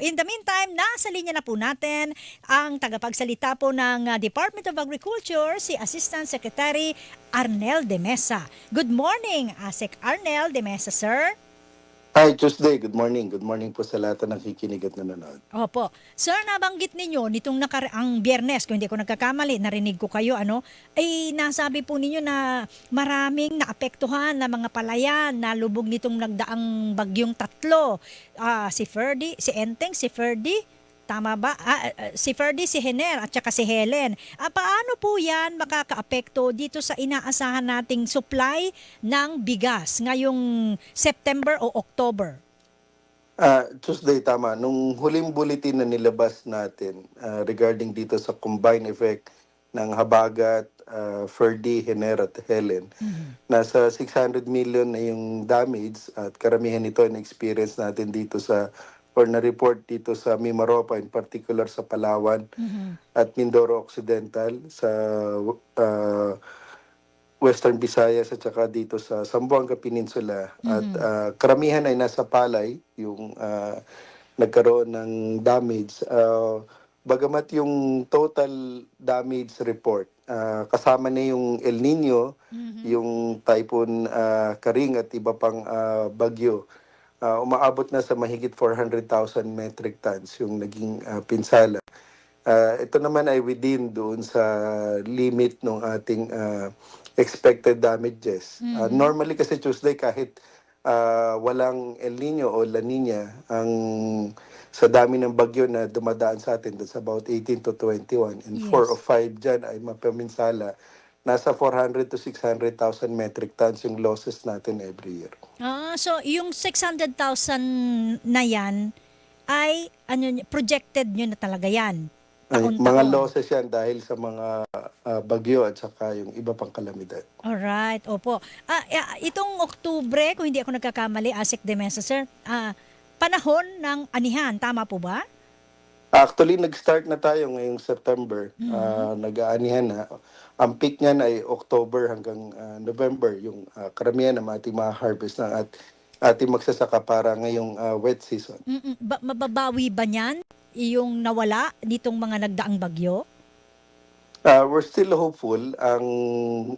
In the meantime, nasa linya na po natin ang tagapagsalita po ng Department of Agriculture, si Assistant Secretary Arnel de Mesa. Good morning, Asek Arnel de Mesa, sir. Hi, Tuesday. Good morning. Good morning po sa lahat ng nakikinig at nanonood. Opo. Sir, nabanggit ninyo nitong ang Biyernes, kung hindi ko nagkakamali, narinig ko kayo, ay nasabi po ninyo na maraming naapektuhan na mga palayan na lubog nitong nagdaang bagyong tatlo. Si Ferdy, si Enteng, si Ferdy, tama ba? Si Ferdy, si Hener, at saka si Helen. Paano po yan makakaapekto dito sa inaasahan nating supply ng bigas ngayong September o October? Tuesday, tama. Nung huling bulletin na nilabas natin regarding dito sa combined effect ng Habagat, Ferdy, Hener at Helen, nasa 600 million na yung damage at karamihan nito na experience natin dito sa or na-report dito sa Mimaropa, in particular sa Palawan at Mindoro Occidental, sa Western Visayas at saka dito sa Zamboanga Peninsula. At karamihan ay nasa palay, yung nagkaroon ng damage. Bagamat yung total damage report, kasama na yung El Nino, yung Typhoon Karing at iba pang bagyo, umaabot na sa mahigit 400,000 metric tons yung naging pinsala. Ito naman ay within doon sa limit ng ating expected damages. Normally kasi Tuesday kahit walang El Nino o La Nina, ang sa dami ng bagyo na dumadaan sa atin, that's about 18 to 21, and 4 o 5 dyan ay mapaminsala. Nasa 400 to 600,000 metric tons yung losses natin every year. So yung 600,000 na yan ay projected nyo na talaga yan? Mga losses yan dahil sa mga bagyo at saka yung iba pang kalamidad. Alright, opo. Itong Oktubre, kung hindi ako nagkakamali, Asek de Mesa, sir, panahon ng anihan, tama po ba? Actually, nag-start na tayo ngayong September. Nag-aanihan na. Ang peak niyan ay October hanggang November, yung karamihan ng ating mga harvest na at ating magsasaka para ngayong wet season. Mababawi ba niyan yung nawala nitong mga nagdaang bagyo? We're still hopeful. Ang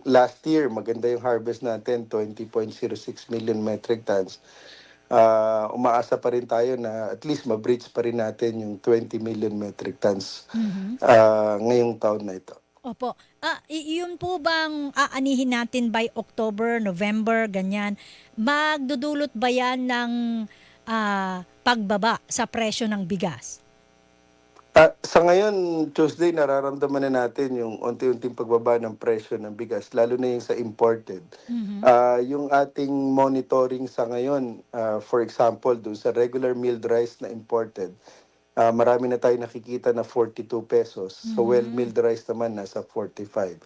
last year, maganda yung harvest natin, 20.06 million metric tons. Umaasa pa rin tayo na at least ma-breach pa rin natin yung 20 million metric tons ngayong taon na ito. Opo. Yun po bang aanihin natin by October, November, ganyan, magdudulot ba yan ng pagbaba sa presyo ng bigas? Sa ngayon, Tuesday, nararamdaman na natin yung unti-unting pagbaba ng presyo ng bigas, lalo na yung sa imported. Yung ating monitoring sa ngayon, for example, doon sa regular milled rice na imported, marami na tayo nakikita na 42 pesos. So well-milled rice naman nasa 45.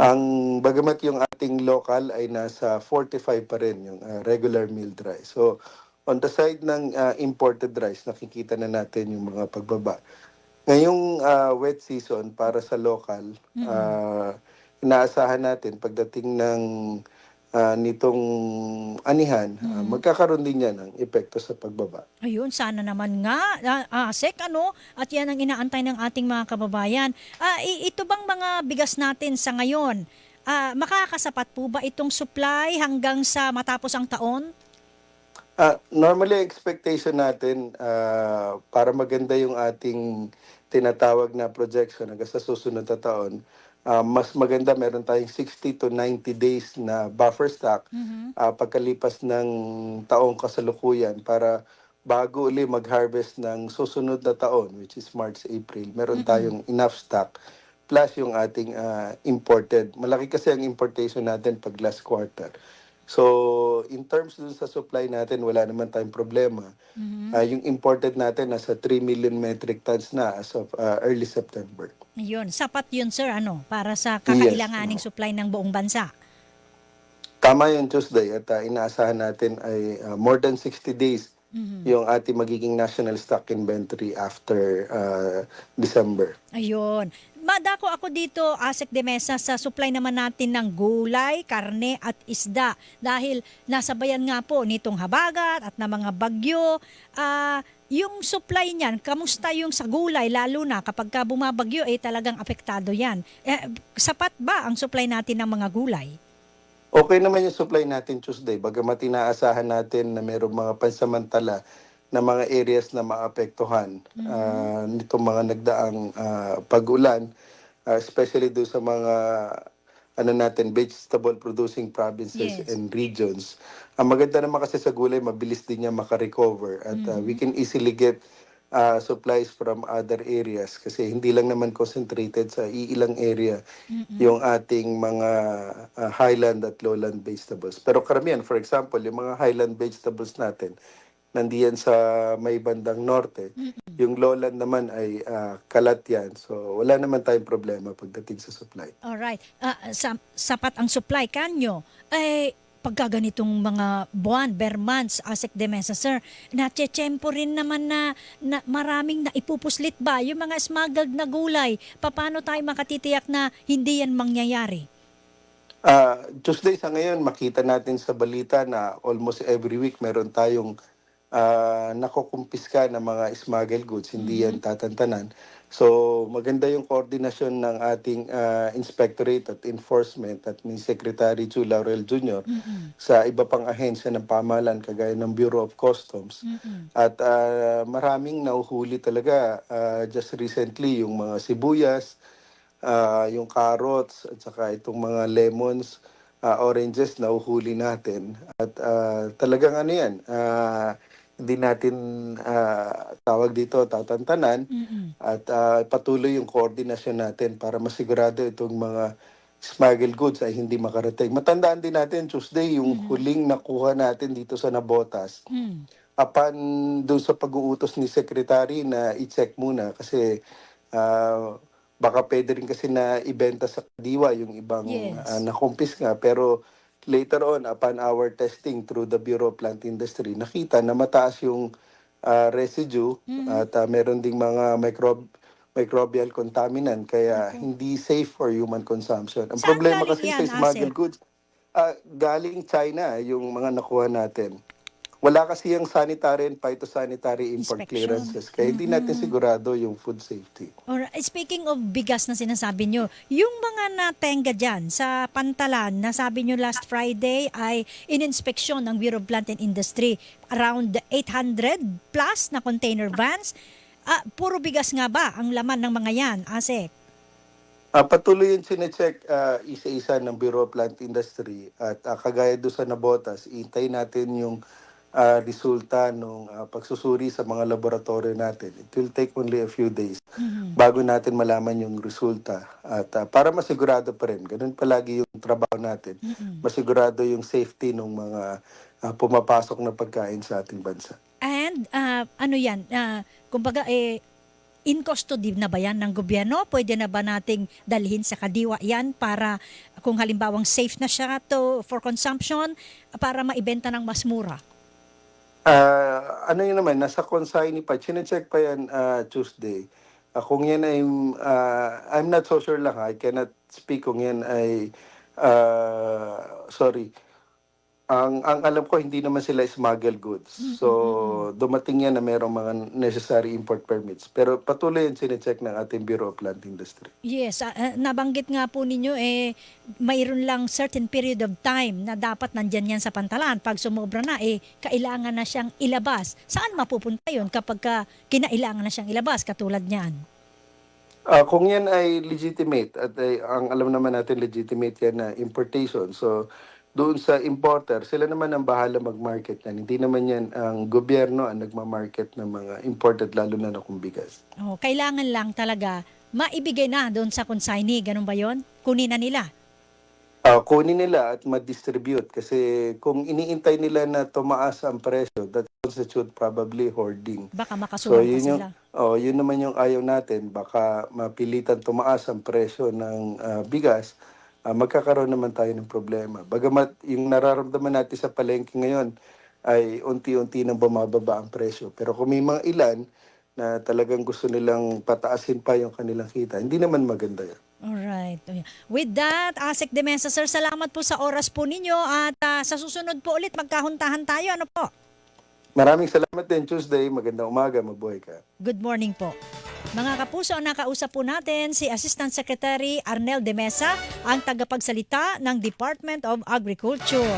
Ang bagamat yung ating local ay nasa 45 pa rin yung regular milled rice. So on the side ng imported rice, nakikita na natin yung mga pagbaba. Ngayong wet season para sa local, inaasahan natin pagdating ng nitong anihan, magkakaroon din yan ng epekto sa pagbaba. Ayun, sana naman nga, Sek, at yan ang inaantay ng ating mga kababayan. Ito bang mga bigas natin sa ngayon, makakasapat po ba itong supply hanggang sa matapos ang taon? Normally, expectation natin para maganda yung ating tinatawag na projection hanggang sa susunod na taon, mas maganda meron tayong 60 to 90 days na buffer stock pagkalipas ng taong kasalukuyan para bago uli mag-harvest ng susunod na taon, which is March, April, meron tayong enough stock plus yung ating imported. Malaki kasi ang importation natin pag last quarter. So, in terms dun sa supply natin, wala naman tayong problema. Yung imported natin nasa 3 million metric tons na as of early September. Ayun, sapat yun, sir, para sa kakailanganing supply ng buong bansa. Tama yun, Tuesday. At inaasahan natin ay more than 60 days yung ating magiging national stock inventory after December. Ayun. Madako ako dito, Asek de Mesa, sa supply naman natin ng gulay, karne at isda. Dahil nasabayan nga po nitong habagat at na mga bagyo. yung supply niyan, kamusta yung sa gulay, lalo na kapag ka bumabagyo, talagang apektado yan. Sapat ba ang supply natin ng mga gulay? Okay naman yung supply natin Tuesday, bagamat inaasahan natin na mayroong mga pansamantala na mga areas na maapektuhan nitong mga nagdaang pag-ulan, especially doon sa mga ano natin, vegetable producing provinces Yes. and regions. Ang maganda naman kasi sa gulay, mabilis din niya makarecover at we can easily get supplies from other areas kasi hindi lang naman concentrated sa iilang area yung ating mga highland at lowland vegetables. Pero karamihan, for example, yung mga highland vegetables natin, nandiyan sa may bandang norte. Yung lowland naman ay kalat yan. So wala naman tayong problema pagdating sa supply. Alright. Sapat ang supply kanyo. Pagka ganitong mga buwan, bare months, Asek Demesa, sir, natsetsempo rin naman na maraming naipupuslit ba? Yung mga smuggled na gulay, paano tayo makatitiyak na hindi yan mangyayari? Tuesday sa ngayon, makita natin sa balita na almost every week meron tayong nakukumpiska ng mga smuggled goods, hindi yan tatantanan. So maganda yung koordinasyon ng ating inspectorate at enforcement at ni Secretary Chu Laurel Jr. sa iba pang ahensya ng pamahalaan kagaya ng Bureau of Customs. At maraming nauhuli talaga just recently yung mga sibuyas, yung carrots at saka itong mga lemons, oranges na uhuli natin. At talagang ano yan, hindi natin tawag dito tatantanan at patuloy yung koordinasyon natin para masigurado itong mga smuggled goods ay hindi makarating. Matandaan din natin, Tuesday, yung huling nakuha natin dito sa Nabotas. Upon doon sa pag-uutos ni Secretary na i-check muna kasi baka pwede rin kasi na ibenta sa kadiwa yung ibang Yes. nakumpis nga. Pero later on, upon our testing through the Bureau of Plant Industry, nakita na mataas yung residue at meron ding mga microbial contaminant kaya Naku. hindi safe for human consumption. Ang Saan problema galing kasi sa yan, smuggled Asek? goods, galing China yung mga nakuha natin. Wala kasi yung sanitary and phytosanitary import Inspection. clearances kaya hindi natin sigurado yung food safety. Or speaking of bigas na sinasabi nyo, yung mga natenga dyan sa Pantalan, na sabi nyo last Friday ay ininspeksyon ng Bureau of Plant and Industry, around 800 plus na container vans. Puro bigas nga ba ang laman ng mga yan, Asek? Patuloy yung sinecheck isa-isa ng Bureau of Plant Industry at kagaya doon sa Nabotas, intay natin yung resulta ng pagsusuri sa mga laboratorio natin. It will take only a few days bago natin malaman yung resulta. At para masigurado pa rin, ganun palagi yung trabaho natin, masigurado yung safety ng mga pumapasok na pagkain sa ating bansa. And ano yan, kumbaga in custody na ba yan ng gobyerno? Pwede na ba nating dalhin sa kadiwa yan para kung halimbawang safe na siya for consumption, para maibenta ng mas mura? Ano yun naman, nasa consignee pa, chinecheck pa yan Tuesday. Kung yan ay, I'm not so sure lang, I cannot speak kung yan ay, sorry, ang alam ko, hindi naman sila smuggled goods. So, dumating yan na mayroong mga necessary import permits. Pero patuloy yung sinecheck ng ating Bureau of Plant Industry. Yes, nabanggit nga po ninyo mayroon lang certain period of time na dapat nandyan yan sa Pantalan. Pag sumobra na, kailangan na siyang ilabas. Saan mapupunta yun kapag kinailangan na siyang ilabas katulad niyan? Kung yan ay legitimate, at ang alam naman natin legitimate yan na importation. So, doon sa importer, sila naman ang bahala mag-market yan. Hindi naman yan ang gobyerno ang nagma-market ng mga imported, lalo na kung bigas. Kailangan lang talaga maibigay na doon sa consignee. Ganun ba yon? Kunin na nila. Kunin nila at ma-distribute kasi kung iniintay nila na tumaas ang presyo, that constitute probably hoarding. Baka So makasuhan pa yun yung sila. yun naman yung ayaw natin, baka mapilitan tumaas ang presyo ng bigas, magkakaroon naman tayo ng problema. Bagamat yung nararamdaman natin sa palengke ngayon ay unti-unti nang bumababa ang presyo. Pero kung may mga ilan na talagang gusto nilang pataasin pa yung kanilang kita, hindi naman maganda yan. Alright. With that, Asek Demesa, sir, salamat po sa oras po ninyo at sa susunod po ulit magkahuntahan tayo. Ano po? Maraming salamat din, Tuesday. Magandang umaga. Mabuhay ka. Good morning po. Mga kapuso, ang nakausap po natin si Assistant Secretary Arnel de Mesa, ang tagapagsalita ng Department of Agriculture.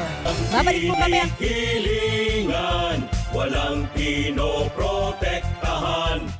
Babalik po kami. Hilingan, walang pinoprotektahan.